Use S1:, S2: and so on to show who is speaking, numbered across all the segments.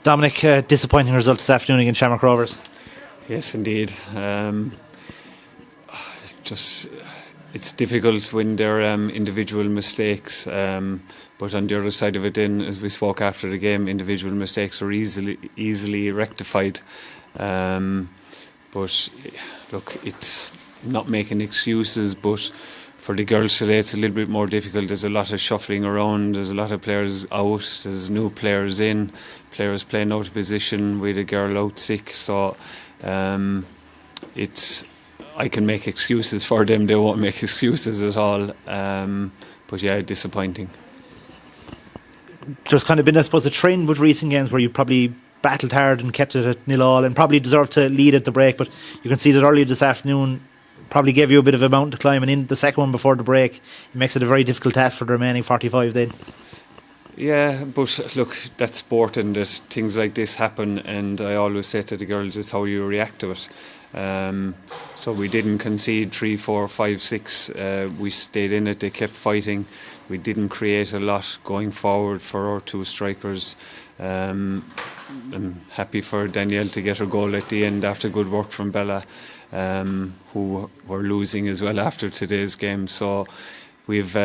S1: Dominic, disappointing result this afternoon against Shamrock Rovers.
S2: Yes, indeed. Just it's difficult when there are individual mistakes, but on the other side of it, then, as we spoke after the game, individual mistakes are easily rectified. But look, it's not making excuses, but for the girls today it's a little bit more difficult. There's a lot of shuffling around, there's a lot of players out, there's new players in, players playing out of position with a girl out sick, so I can make excuses for them, they won't make excuses at all, but yeah, disappointing.
S1: There's kind of been, I suppose, a trend with recent games where you probably battled hard and kept it at 0-0 and probably deserved to lead at the break, but you can see that earlier this afternoon probably gave you a bit of a mountain to climb, and in the second one before the break it makes it a very difficult task for the remaining 45 then.
S2: Yeah, but look, that's sport and that things like this happen, and I always say to the girls, it's how you react to it. So we didn't concede 3, 4, 5, 6. We stayed in it, they kept fighting. We didn't create a lot going forward for our two strikers. I'm happy for Danielle to get her goal at the end after good work from Bella, who were losing as well after today's game. So we've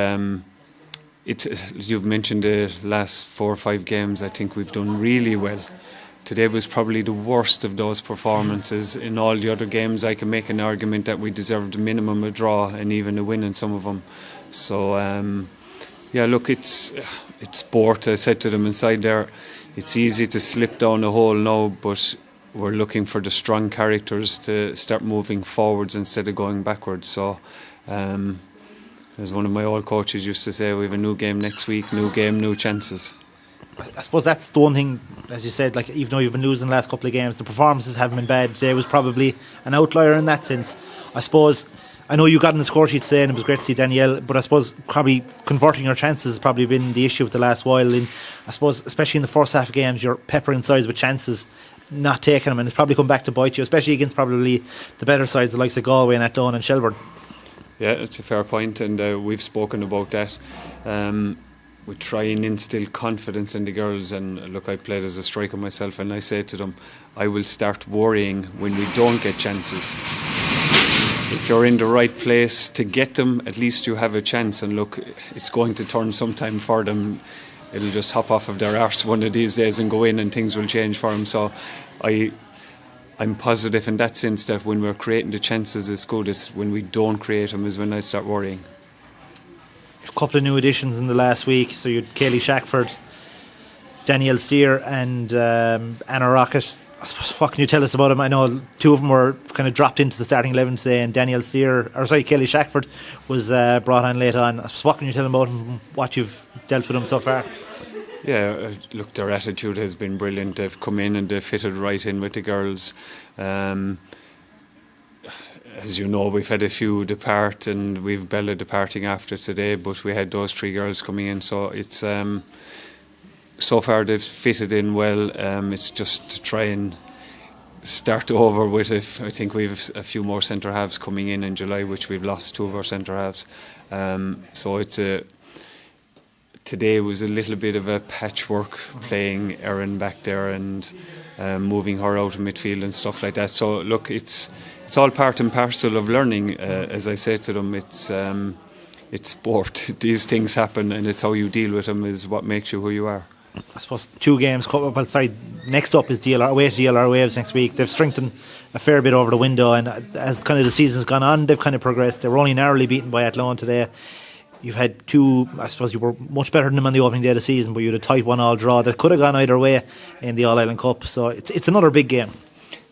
S2: you've mentioned the last 4 or 5 games. I think we've done really well. Today was probably the worst of those performances. In all the other games I can make an argument that we deserved a minimum a draw and even a win in some of them. So yeah, look, it's sport. I said to them inside there, it's easy to slip down a hole now, but we're looking for the strong characters to start moving forwards instead of going backwards. So as one of my old coaches used to say, we have a new game next week, new game, new chances.
S1: I suppose that's the one thing, as you said, like even though you've been losing the last couple of games, the performances haven't been bad. Today was probably an outlier in that sense. I suppose, I know you got in the score sheet today and it was great to see Danielle, but I suppose probably converting your chances has probably been the issue with the last while. And I suppose, especially in the first half of games, you're peppering sides with chances, not taking them, and it's probably come back to bite you, especially against probably the better sides, the likes of Galway and Athlone and Shelbourne.
S2: Yeah, it's a fair point, and we've spoken about that. We try and instill confidence in the girls, and look, I played as a striker myself, and I say to them, I will start worrying when we don't get chances. If you're in the right place to get them, at least you have a chance, and look, it's going to turn sometime for them. It'll just hop off of their arse one of these days and go in, and things will change for them. So I'm positive in that sense that when we're creating the chances, it's good. It's when we don't create them is when I start worrying.
S1: A couple of new additions in the last week. So you had Kaylee Shackford, Danielle Steer and Anna Rocket. I suppose, what can you tell us about them? I know 2 of them were kind of dropped into the starting 11 today, and Kaylee Shackford was brought on late on. I suppose, what can you tell them about them, what you've dealt with them so far?
S2: Yeah, look, their attitude has been brilliant. They've come in and they've fitted right in with the girls. As you know, we've had a few depart, and we've Bella departing after today, but we had those 3 girls coming in, so it's so far they've fitted in well. It's just to try and start over with it. I think we've a few more centre halves coming in July, which we've lost 2 of our centre halves. So it's today was a little bit of a patchwork, playing Erin back there and moving her out of midfield and stuff like that. So look, it's all part and parcel of learning. As I say to them, it's sport. These things happen, and it's how you deal with them is what makes you who you are.
S1: I suppose 2 games. Next up is away to DLR Waves next week. They've strengthened a fair bit over the window, and as kind of the season's gone on, they've kind of progressed. They were only narrowly beaten by Athlone today. You've had 2. I suppose you were much better than them on the opening day of the season, but you had a tight 1-1 draw that could have gone either way in the All Ireland Cup. So it's another big game.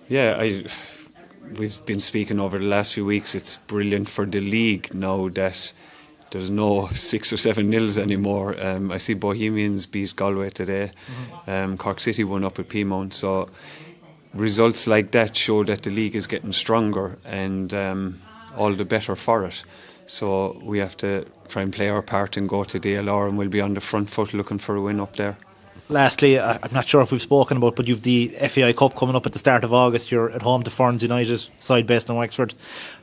S2: Yeah, we've been speaking over the last few weeks. It's brilliant for the league now that there's no 6 or 7 nils anymore. I see Bohemians beat Galway today. Cork City won up at Peamount. So results like that show that the league is getting stronger, and all the better for it. So we have to try and play our part and go to DLR, and we'll be on the front foot looking for a win up there.
S1: Lastly, I'm not sure if we've spoken about, but you've the FAI Cup coming up at the start of August. You're at home to Ferns United, side based in Wexford.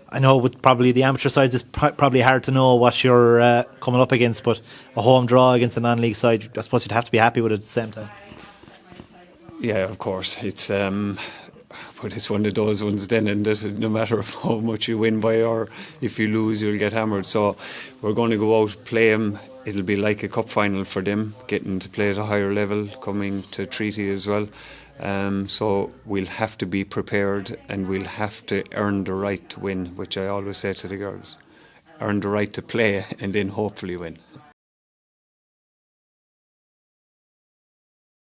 S1: I know with probably the amateur sides, it's probably hard to know what you're coming up against, but a home draw against a non-league side, I suppose you'd have to be happy with it at the same time.
S2: Yeah, of course. But it's one of those ones then, and that no matter how much you win by or if you lose, you'll get hammered. So we're going to go out, play them. It'll be like a cup final for them, getting to play at a higher level, coming to treaty as well. So we'll have to be prepared, and we'll have to earn the right to win, which I always say to the girls. Earn the right to play and then hopefully win.